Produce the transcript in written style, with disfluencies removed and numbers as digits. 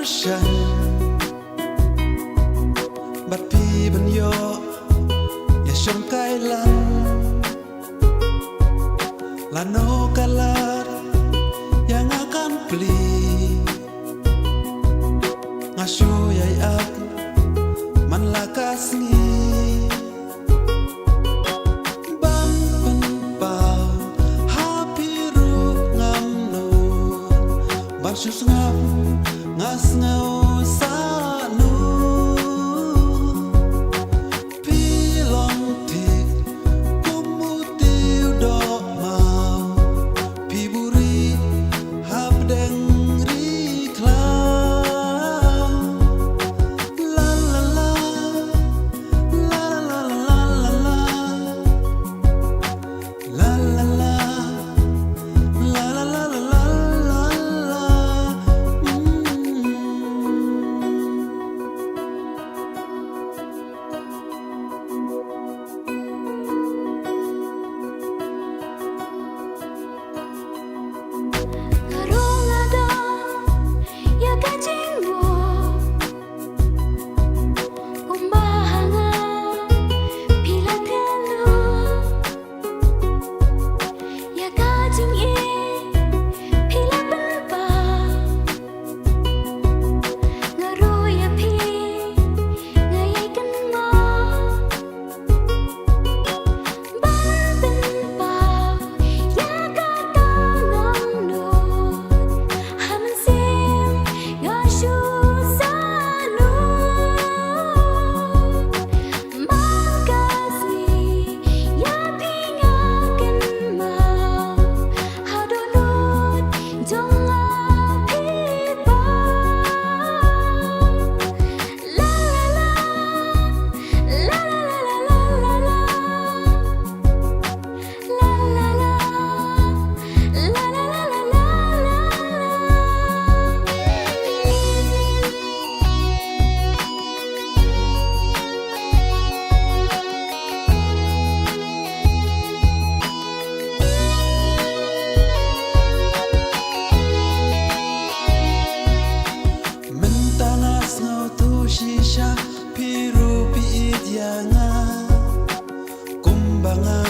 shan bat pi ban yo ya shom kai lan lano kalar yang akan beli ngasyo yai ak man lakas ni bang pen pau happy ru ngam no ban sus ngam ngas ngau sa nu pilong tik kumutiu do mau piburi hab deng ri kla la la la la la la la la la la la la la la la la shisha piru pi idyanga kumbanga